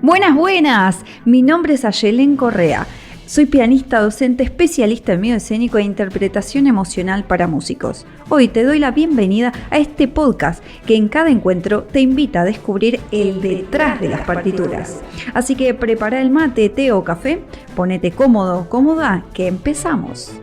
Buenas, buenas. Mi nombre es Ayelen Correa. Soy pianista, docente, especialista en medio escénico e interpretación emocional para músicos. Hoy te doy la bienvenida a este podcast que en cada encuentro te invita a descubrir el detrás de las partituras. Así que prepara el mate, té o café, ponete cómodo, cómoda, que empezamos.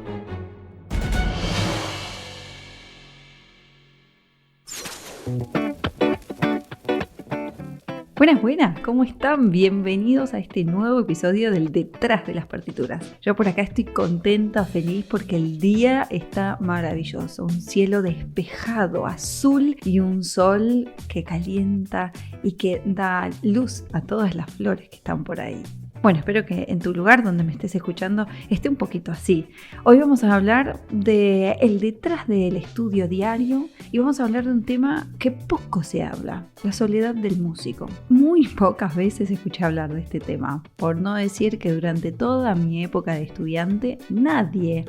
Buenas, buenas, ¿cómo están? Bienvenidos a este nuevo episodio del Detrás de las Partituras. Yo por acá estoy contenta, feliz porque el día está maravilloso. Un cielo despejado, azul y un sol que calienta y que da luz a todas las flores que están por ahí. Bueno, espero que en tu lugar donde me estés escuchando esté un poquito así. Hoy vamos a hablar de el detrás del estudio diario y vamos a hablar de un tema que poco se habla, la soledad del músico. Muy pocas veces escuché hablar de este tema, por no decir que durante toda mi época de estudiante nadie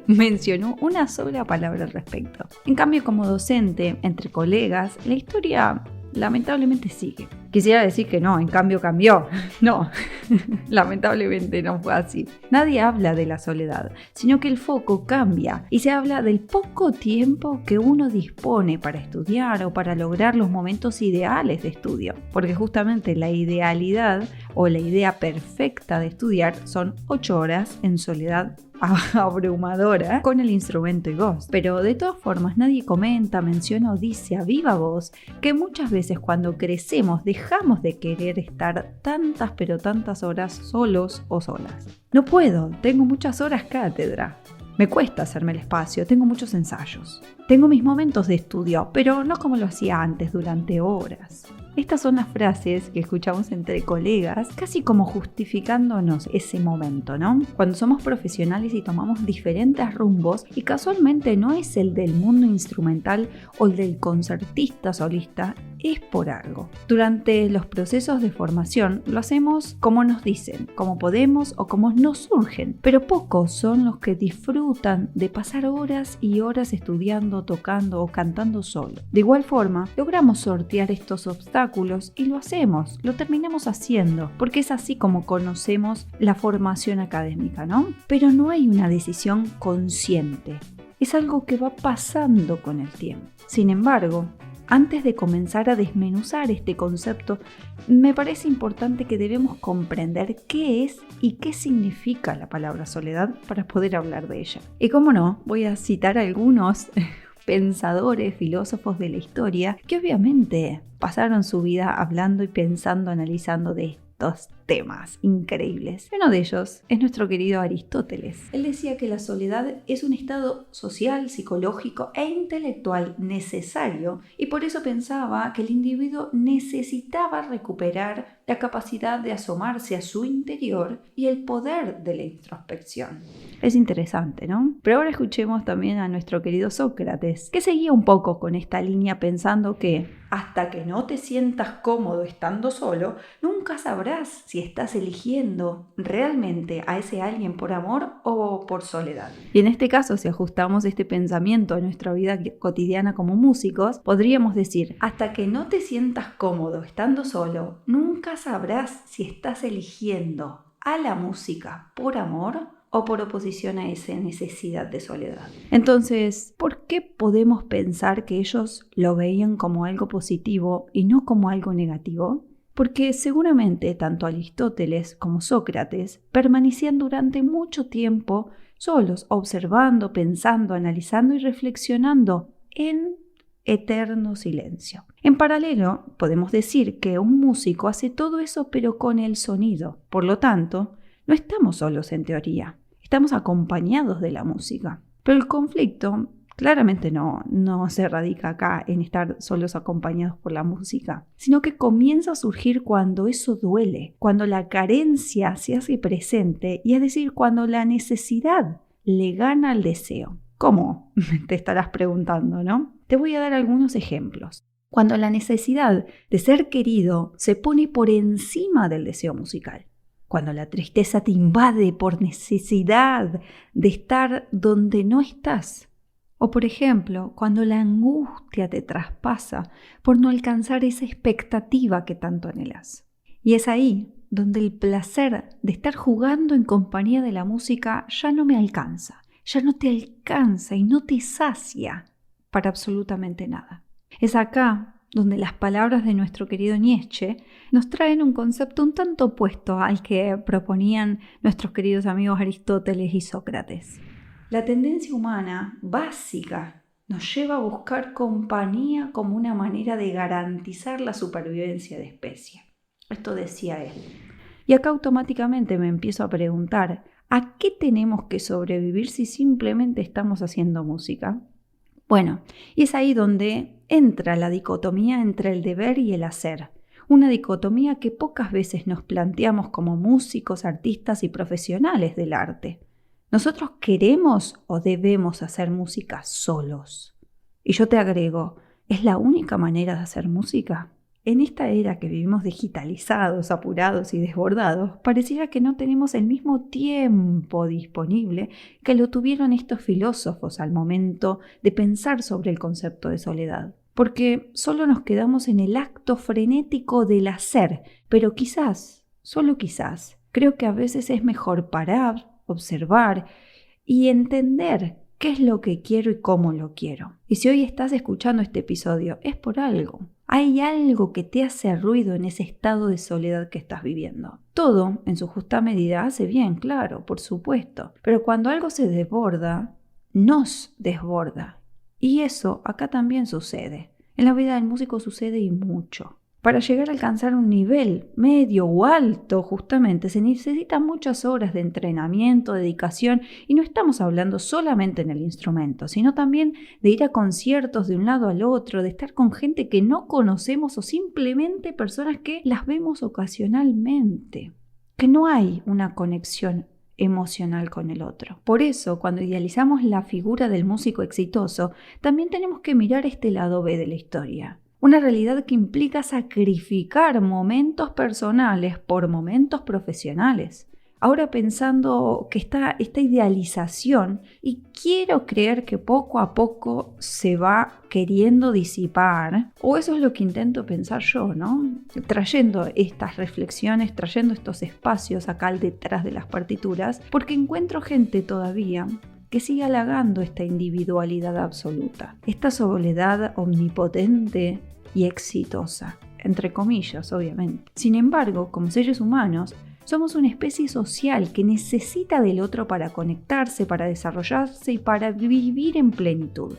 mencionó una sola palabra al respecto. En cambio, como docente, entre colegas, la historia lamentablemente sigue. Quisiera decir que no, en cambio cambió. No, lamentablemente no fue así. Nadie habla de la soledad, sino que el foco cambia y se habla del poco tiempo que uno dispone para estudiar o para lograr los momentos ideales de estudio. Porque justamente la idealidad o la idea perfecta de estudiar son 8 horas en soledad abrumadora con el instrumento y voz. Pero de todas formas nadie comenta, menciona o dice a viva voz que muchas veces cuando crecemos dejamos de querer estar tantas horas solos o solas. No puedo, tengo muchas horas cátedra. Me cuesta hacerme el espacio, tengo muchos ensayos. Tengo mis momentos de estudio, pero no como lo hacía antes, durante horas. Estas son las frases que escuchamos entre colegas, casi como justificándonos ese momento, ¿no? Cuando somos profesionales y tomamos diferentes rumbos y casualmente no es el del mundo instrumental o el del concertista solista, es por algo. Durante los procesos de formación lo hacemos como nos dicen, como podemos o como nos surgen, pero pocos son los que disfrutan de pasar horas y horas estudiando, tocando o cantando solo. De igual forma, logramos sortear estos obstáculos y lo hacemos, lo terminamos haciendo, porque es así como conocemos la formación académica, ¿no? Pero no hay una decisión consciente, es algo que va pasando con el tiempo. Sin embargo, antes de comenzar a desmenuzar este concepto, me parece importante que debemos comprender qué es y qué significa la palabra soledad para poder hablar de ella. Y cómo no, voy a citar a algunos pensadores, filósofos de la historia que obviamente pasaron su vida hablando y pensando, analizando de estos temas increíbles. Uno de ellos es nuestro querido Aristóteles. Él decía que la soledad es un estado social, psicológico e intelectual necesario y por eso pensaba que el individuo necesitaba recuperar la capacidad de asomarse a su interior y el poder de la introspección. Es interesante, ¿no? Pero ahora escuchemos también a nuestro querido Sócrates, que seguía un poco con esta línea pensando que hasta que no te sientas cómodo estando solo, nunca sabrás si estás eligiendo realmente a ese alguien por amor o por soledad. Y en este caso, si ajustamos este pensamiento a nuestra vida cotidiana como músicos, podríamos decir, hasta que no te sientas cómodo estando solo, nunca sabrás si estás eligiendo a la música por amor o por oposición a esa necesidad de soledad. Entonces, ¿por qué podemos pensar que ellos lo veían como algo positivo y no como algo negativo? Porque seguramente tanto Aristóteles como Sócrates permanecían durante mucho tiempo solos, observando, pensando, analizando y reflexionando en eterno silencio. En paralelo, podemos decir que un músico hace todo eso pero con el sonido. Por lo tanto, no estamos solos en teoría, estamos acompañados de la música. Pero el conflicto claramente no se radica acá en estar solos acompañados por la música, sino que comienza a surgir cuando eso duele, cuando la carencia se hace presente y es decir, cuando la necesidad le gana al deseo. ¿Cómo? Te estarás preguntando, ¿no? Te voy a dar algunos ejemplos. Cuando la necesidad de ser querido se pone por encima del deseo musical. Cuando la tristeza te invade por necesidad de estar donde no estás. O por ejemplo, cuando la angustia te traspasa por no alcanzar esa expectativa que tanto anhelas. Y es ahí donde el placer de estar jugando en compañía de la música ya no me alcanza, ya no te alcanza y no te sacia para absolutamente nada. Es acá donde las palabras de nuestro querido Nietzsche nos traen un concepto un tanto opuesto al que proponían nuestros queridos amigos Aristóteles y Sócrates. La tendencia humana básica nos lleva a buscar compañía como una manera de garantizar la supervivencia de especie. Esto decía él. Y acá automáticamente me empiezo a preguntar, ¿a qué tenemos que sobrevivir si simplemente estamos haciendo música? Bueno, y es ahí donde entra la dicotomía entre el deber y el hacer. Una dicotomía que pocas veces nos planteamos como músicos, artistas y profesionales del arte. ¿Nosotros queremos o debemos hacer música solos? Y yo te agrego, ¿es la única manera de hacer música? En esta era que vivimos digitalizados, apurados y desbordados, pareciera que no tenemos el mismo tiempo disponible que lo tuvieron estos filósofos al momento de pensar sobre el concepto de soledad. Porque solo nos quedamos en el acto frenético del hacer, pero quizás, solo quizás, creo que a veces es mejor parar, observar y entender qué es lo que quiero y cómo lo quiero. Y si hoy estás escuchando este episodio, es por algo. Hay algo que te hace ruido en ese estado de soledad que estás viviendo. Todo, en su justa medida, hace bien, claro, por supuesto. Pero cuando algo se desborda, nos desborda. Y eso acá también sucede. En la vida del músico sucede y mucho. Para llegar a alcanzar un nivel medio o alto, justamente, se necesitan muchas horas de entrenamiento, dedicación, y no estamos hablando solamente en el instrumento, sino también de ir a conciertos de un lado al otro, de estar con gente que no conocemos o simplemente personas que las vemos ocasionalmente, que no hay una conexión emocional con el otro. Por eso, cuando idealizamos la figura del músico exitoso, también tenemos que mirar este lado B de la historia. Una realidad que implica sacrificar momentos personales por momentos profesionales. Ahora pensando que está esta idealización, y quiero creer que poco a poco se va queriendo disipar, o eso es lo que intento pensar yo, ¿no? Trayendo estas reflexiones, trayendo estos espacios acá al detrás de las partituras, porque encuentro gente todavía que sigue halagando esta individualidad absoluta, esta soledad omnipotente y exitosa, entre comillas, obviamente. Sin embargo, como seres humanos, somos una especie social que necesita del otro para conectarse, para desarrollarse y para vivir en plenitud.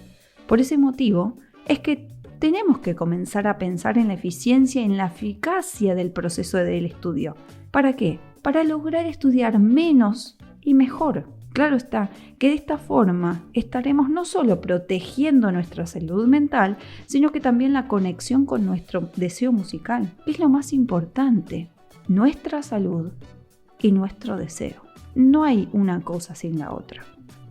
Por ese motivo, es que tenemos que comenzar a pensar en la eficiencia y en la eficacia del proceso del estudio. ¿Para qué? Para lograr estudiar menos y mejor. Claro está que de esta forma estaremos no solo protegiendo nuestra salud mental, sino que también la conexión con nuestro deseo musical. Es lo más importante, nuestra salud y nuestro deseo. No hay una cosa sin la otra.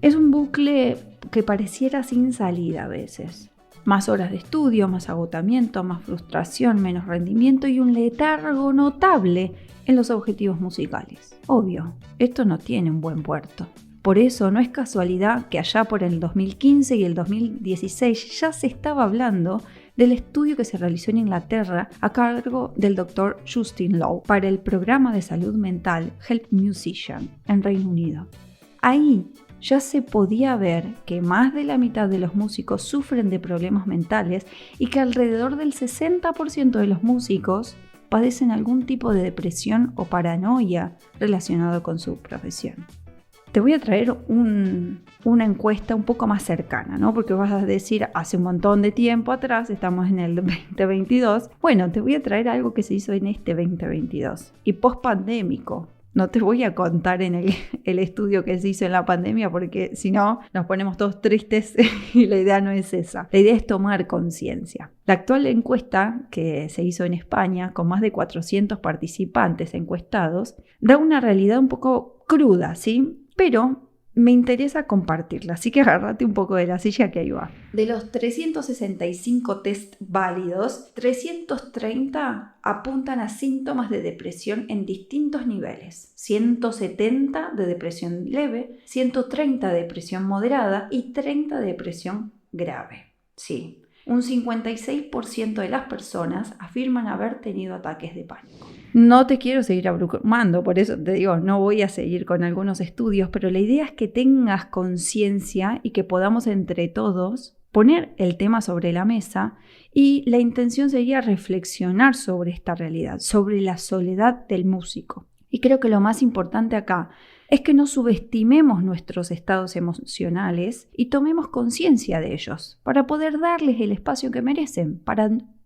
Es un bucle que pareciera sin salida a veces. Más horas de estudio, más agotamiento, más frustración, menos rendimiento y un letargo notable en los objetivos musicales. Obvio, esto no tiene un buen puerto. Por eso no es casualidad que allá por el 2015 y el 2016 ya se estaba hablando del estudio que se realizó en Inglaterra a cargo del Dr. Justin Lowe para el programa de salud mental Help Musician en Reino Unido. Ahí ya se podía ver que más de la mitad de los músicos sufren de problemas mentales y que alrededor del 60% de los músicos padecen algún tipo de depresión o paranoia relacionado con su profesión. Te voy a traer una encuesta un poco más cercana, ¿no? Porque vas a decir, hace un montón de tiempo atrás, estamos en el 2022. Bueno, te voy a traer algo que se hizo en este 2022 y post-pandémico. No te voy a contar en el estudio que se hizo en la pandemia porque si no nos ponemos todos tristes y la idea no es esa. La idea es tomar conciencia. La actual encuesta que se hizo en España con más de 400 participantes encuestados da una realidad un poco cruda, ¿sí? Pero me interesa compartirla, así que agárrate un poco de la silla que ahí va. De los 365 test válidos, 330 apuntan a síntomas de depresión en distintos niveles. 170 de depresión leve, 130 de depresión moderada y 30 de depresión grave. Sí, un 56% de las personas afirman haber tenido ataques de pánico. No te quiero seguir abrumando, por eso te digo, no voy a seguir con algunos estudios, pero la idea es que tengas conciencia y que podamos entre todos poner el tema sobre la mesa, y la intención sería reflexionar sobre esta realidad, sobre la soledad del músico. Y creo que lo más importante acá es que no subestimemos nuestros estados emocionales y tomemos conciencia de ellos para poder darles el espacio que merecen,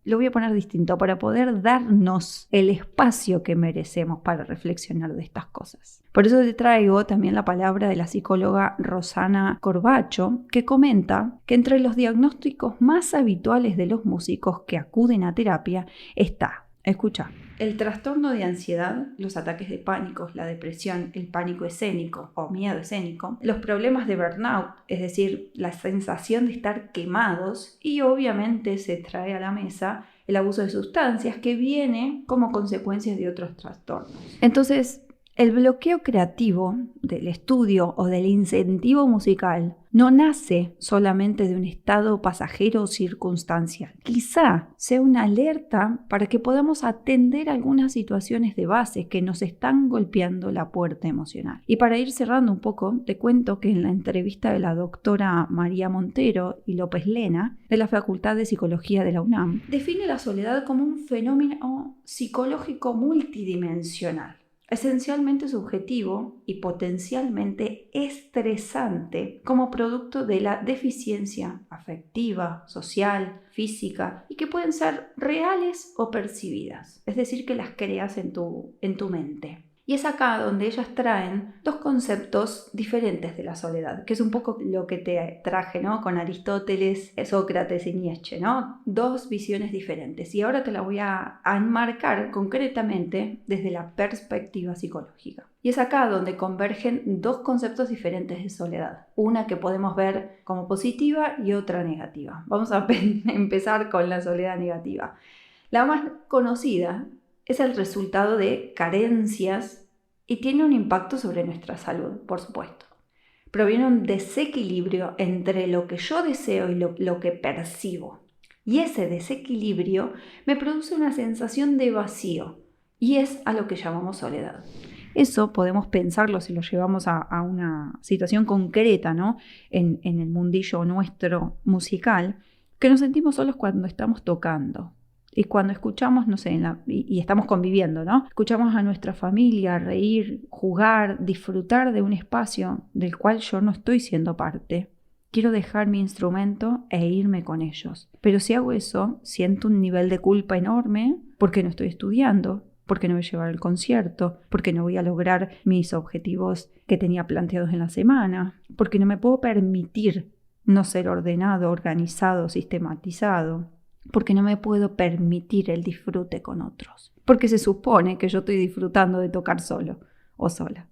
lo voy a poner distinto, para poder darnos el espacio que merecemos para reflexionar de estas cosas. Por eso te traigo también la palabra de la psicóloga Rosana Corbacho, que comenta que entre los diagnósticos más habituales de los músicos que acuden a terapia está, escucha, el trastorno de ansiedad, los ataques de pánico, la depresión, el pánico escénico o miedo escénico, los problemas de burnout, es decir, la sensación de estar quemados, y obviamente se trae a la mesa el abuso de sustancias que viene como consecuencia de otros trastornos. Entonces, el bloqueo creativo del estudio o del incentivo musical no nace solamente de un estado pasajero o circunstancial. Quizá sea una alerta para que podamos atender algunas situaciones de base que nos están golpeando la puerta emocional. Y para ir cerrando un poco, te cuento que en la entrevista de la doctora María Montero y López Lena, de la Facultad de Psicología de la UNAM, define la soledad como un fenómeno psicológico multidimensional, esencialmente subjetivo y potencialmente estresante como producto de la deficiencia afectiva, social, física, y que pueden ser reales o percibidas, es decir, que las creas en tu mente. Y es acá donde ellas traen dos conceptos diferentes de la soledad, que es un poco lo que te traje, ¿no? Con Aristóteles, Sócrates y Nietzsche, ¿no? Dos visiones diferentes. Y ahora te la voy a enmarcar concretamente desde la perspectiva psicológica. Y es acá donde convergen dos conceptos diferentes de soledad. Una que podemos ver como positiva y otra negativa. Vamos a empezar con la soledad negativa. La más conocida es el resultado de carencias y tiene un impacto sobre nuestra salud, por supuesto. Proviene un desequilibrio entre lo que yo deseo y lo que percibo. Y ese desequilibrio me produce una sensación de vacío, y es a lo que llamamos soledad. Eso podemos pensarlo si lo llevamos a una situación concreta, ¿no? En el mundillo nuestro musical, que nos sentimos solos cuando estamos tocando. Y cuando escuchamos, no sé, y estamos conviviendo, ¿no? Escuchamos a nuestra familia reír, jugar, disfrutar de un espacio del cual yo no estoy siendo parte. Quiero dejar mi instrumento e irme con ellos. Pero si hago eso, siento un nivel de culpa enorme porque no estoy estudiando, porque no voy a llevar el concierto, porque no voy a lograr mis objetivos que tenía planteados en la semana, porque no me puedo permitir no ser ordenado, organizado, sistematizado, porque no me puedo permitir el disfrute con otros, porque se supone que yo estoy disfrutando de tocar solo o sola,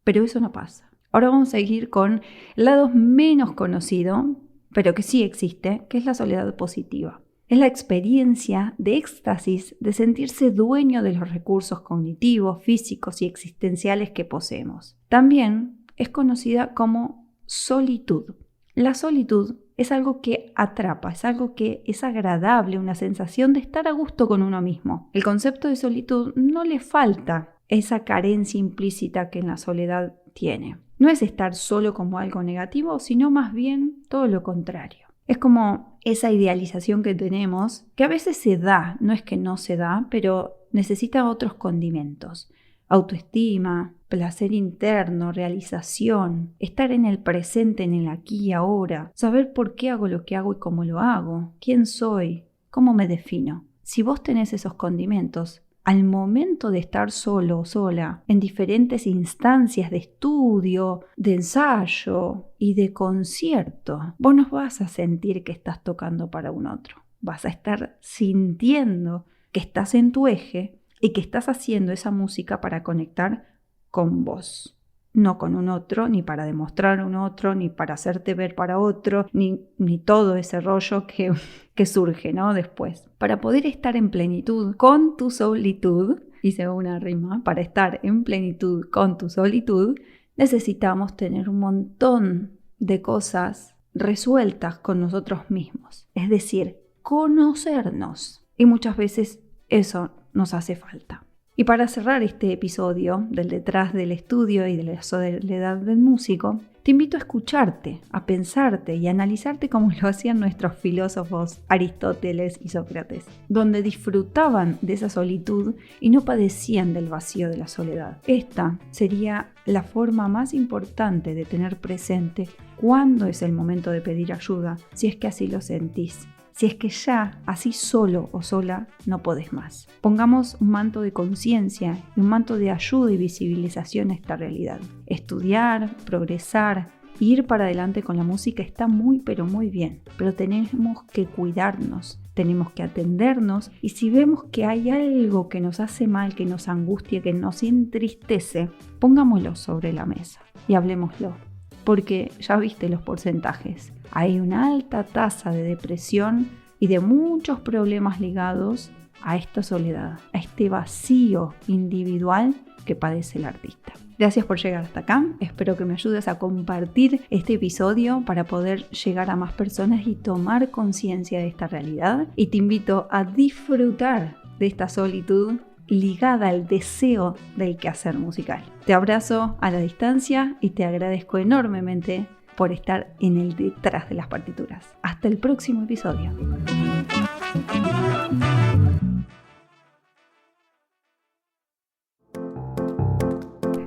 pero eso no pasa. Ahora vamos a seguir con el lado menos conocido, pero que sí existe, que es la soledad positiva. Es la experiencia de éxtasis de sentirse dueño de los recursos cognitivos, físicos y existenciales que poseemos. También es conocida como solitud. La solitud es algo que atrapa, es algo que es agradable, una sensación de estar a gusto con uno mismo. El concepto de solitud no le falta esa carencia implícita que en la soledad tiene. No es estar solo como algo negativo, sino más bien todo lo contrario. Es como esa idealización que tenemos, que a veces se da, no es que no se da, pero necesita otros condimentos. Autoestima, placer interno, realización, estar en el presente, en el aquí y ahora, saber por qué hago lo que hago y cómo lo hago, quién soy, cómo me defino. Si vos tenés esos condimentos, al momento de estar solo o sola, en diferentes instancias de estudio, de ensayo y de concierto, vos no vas a sentir que estás tocando para un otro. Vas a estar sintiendo que estás en tu eje y que estás haciendo esa música para conectar con vos, no con un otro, ni para demostrar a un otro, ni para hacerte ver para otro, ni todo ese rollo que surge, ¿no? Después. Para poder estar en plenitud con tu solitud, hice una rima, para estar en plenitud con tu solitud, necesitamos tener un montón de cosas resueltas con nosotros mismos, es decir, conocernos. Y muchas veces eso nos hace falta. Y para cerrar este episodio del detrás del estudio y de la soledad del músico, te invito a escucharte, a pensarte y a analizarte como lo hacían nuestros filósofos Aristóteles y Sócrates, donde disfrutaban de esa solitud y no padecían del vacío de la soledad. Esta sería la forma más importante de tener presente cuándo es el momento de pedir ayuda, si es que así lo sentís. Si es que ya, así solo o sola, no podés más. Pongamos un manto de conciencia y un manto de ayuda y visibilización a esta realidad. Estudiar, progresar, ir para adelante con la música está muy pero muy bien, pero tenemos que cuidarnos, tenemos que atendernos y si vemos que hay algo que nos hace mal, que nos angustia, que nos entristece, pongámoslo sobre la mesa y hablemoslo. Porque ya viste los porcentajes. Hay una alta tasa de depresión y de muchos problemas ligados a esta soledad, a este vacío individual que padece el artista. Gracias por llegar hasta acá. Espero que me ayudes a compartir este episodio para poder llegar a más personas y tomar conciencia de esta realidad. Y te invito a disfrutar de esta solitud ligada al deseo del quehacer musical. Te abrazo a la distancia y te agradezco enormemente por estar en el detrás de las partituras. Hasta el próximo episodio.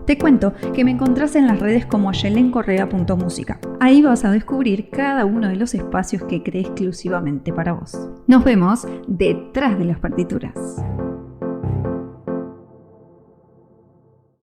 Te cuento que me encontrás en las redes como yelencorrea.musica. Ahí vas a descubrir cada uno de los espacios que creé exclusivamente para vos. Nos vemos detrás de las partituras.